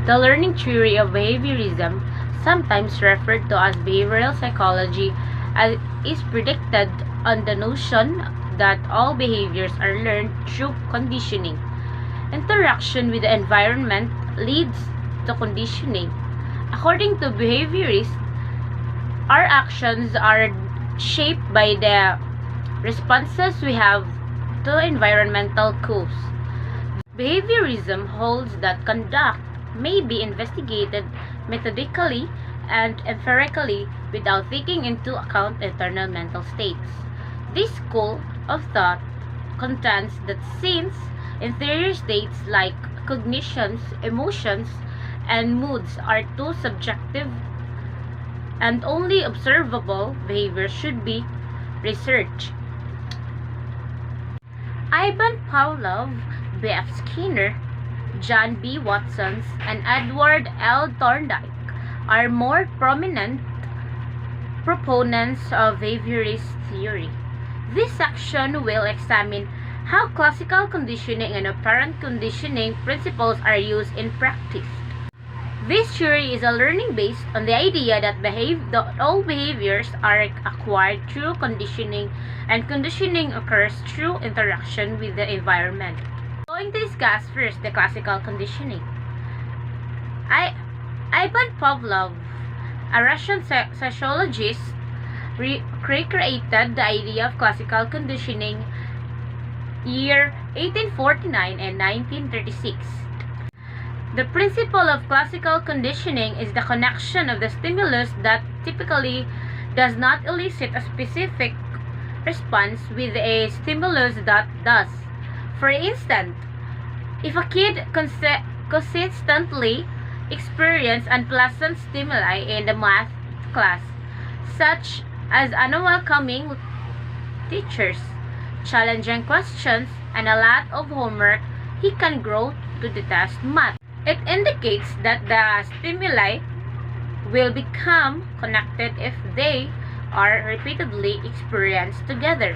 The learning theory of behaviorism, sometimes referred to as behavioral psychology, is predicted on the notion that all behaviors are learned through conditioning. Interaction with the environment leads to conditioning. According to behaviorists, our actions are shaped by the responses we have to environmental cues. Behaviorism holds that conduct may be investigated methodically and empirically without taking into account internal mental states. This school of thought contends that since interior states like cognitions, emotions, and moods are too subjective and only observable, behavior should be researched. Ivan Pavlov, B.F. Skinner, John B. Watson, and Edward L. Thorndike are more prominent proponents of behaviorist theory. This section will examine how classical conditioning and operant conditioning principles are used in practice. This theory is a learning based on the idea that all behaviors are acquired through conditioning, and conditioning occurs through interaction with the environment. I'm going to discuss first the classical conditioning. Ivan Pavlov, a Russian sociologist, recreated the idea of classical conditioning year 1849 and 1936. The principle of classical conditioning is the connection of the stimulus that typically does not elicit a specific response with a stimulus that does. For instance, if a kid consistently experiences unpleasant stimuli in the math class, such as unwelcoming teachers, challenging questions, and a lot of homework, he can grow to detest math. It indicates that the stimuli will become connected if they are repeatedly experienced together.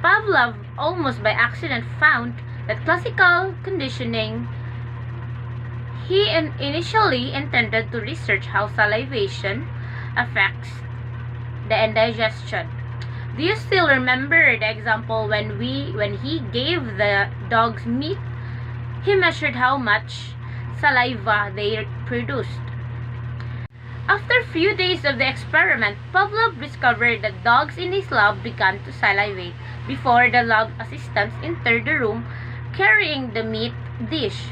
Pavlov, almost by accident, found that classical conditioning. He initially intended to research how salivation affects the indigestion. Do you still remember the example when he gave the dogs meat? He measured how much saliva they produced. After a few days of the experiment, Pavlov discovered that dogs in his lab began to salivate before the lab assistants entered the room carrying the meat dish.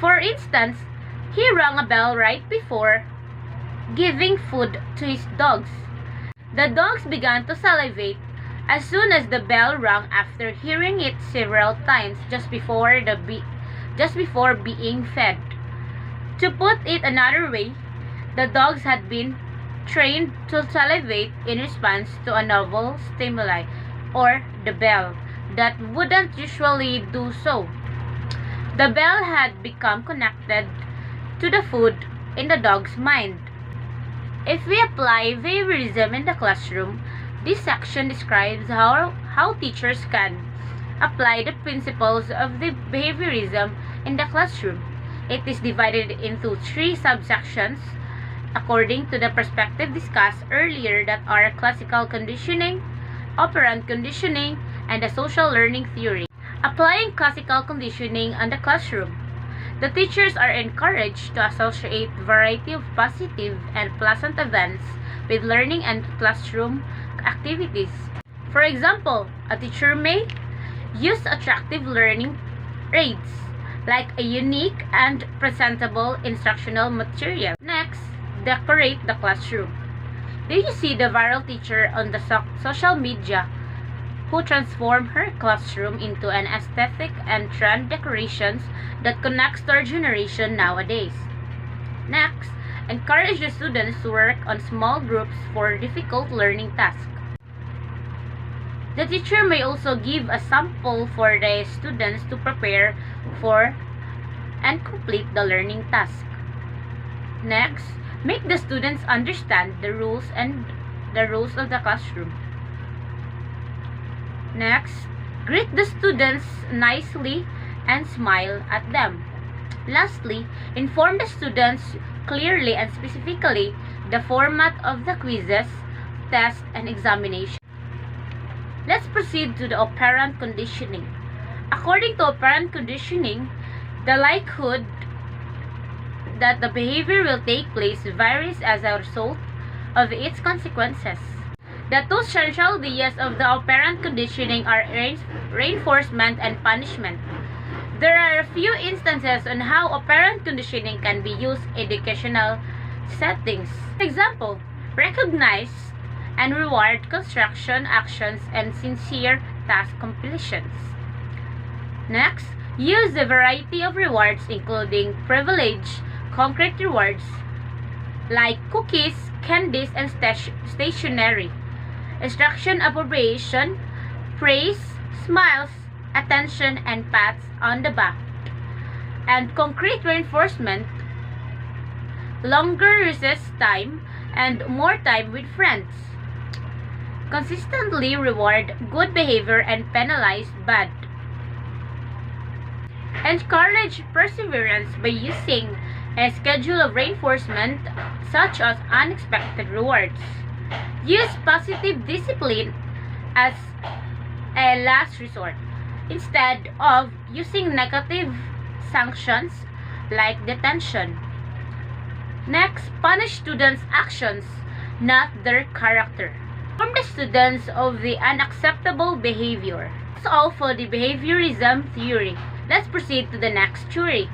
For instance, he rang a bell right before giving food to his dogs. The dogs began to salivate as soon as the bell rang after hearing it several times just before being fed. To put it another way, the dogs had been trained to salivate in response to a novel stimuli, or the bell, that wouldn't usually do so. The bell had become connected to the food in the dog's mind. If we apply behaviorism in the classroom, this section describes how teachers can apply the principles of the behaviorism in the classroom. It is divided into 3 subsections according to the perspective discussed earlier, that are classical conditioning, operant conditioning, and the social learning theory. Applying classical conditioning in the classroom. The teachers are encouraged to associate a variety of positive and pleasant events with learning and classroom activities. For example, a teacher may use attractive learning aids, like a unique and presentable instructional material. Next, decorate the classroom. Did you see the viral teacher on the social media who transformed her classroom into an aesthetic and trend decorations that connects to our generation nowadays? Next, encourage the students to work on small groups for difficult learning tasks. The teacher may also give a sample for the students to prepare for and complete the learning task. Next, make the students understand the rules of the classroom. Next, greet the students nicely and smile at them. Lastly, inform the students clearly and specifically the format of the quizzes, tests, and examination. Let's proceed to the operant conditioning. According to operant conditioning, the likelihood that the behavior will take place varies as a result of its consequences. The two central ideas of the operant conditioning are reinforcement and punishment. There are a few instances on how operant conditioning can be used in educational settings. For example, recognize and reward construction actions and sincere task completions. Next, use a variety of rewards including privilege, concrete rewards like cookies, candies, and stationery, instruction appropriation, praise, smiles, attention, and pats on the back, and concrete reinforcement, longer recess time, and more time with friends. Consistently reward good behavior and penalize bad. Encourage perseverance by using a schedule of reinforcement such as unexpected rewards. Use positive discipline as a last resort instead of using negative sanctions like detention. Next, punish students' actions, not their character. Inform the students of the unacceptable behavior. That's all for the behaviorism theory. Let's proceed to the next theory.